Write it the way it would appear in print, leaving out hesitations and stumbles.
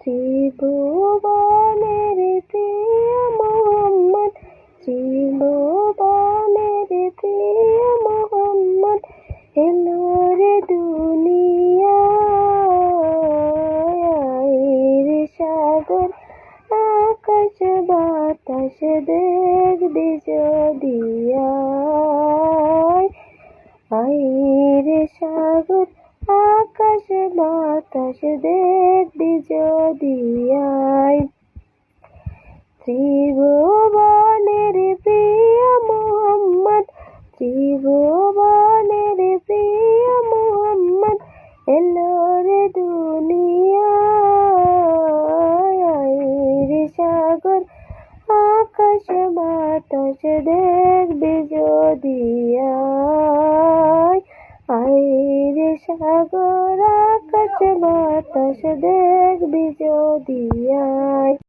ত্রিভুবনের প্রিয় মোহাম্মদ, ত্রিভুবনের প্রিয় মোহাম্মদ এলো রে দুনিয়ায়। রে সাগর আকাশ বাতাস দেখবি যদি আয় রে সাগর আকাশ বাতাস দেখবি যদি আয়। ত্রিভুবনের প্রিয় মোহাম্মদ, ত্রিভুবনের প্রিয় মোহাম্মদ এলো রে দুনিয়ায়। রে সাগর আকাশ বাতাস দেখবি যদি আয় রে সাগর আকাশ বাতাস দেখবি যদি আয়।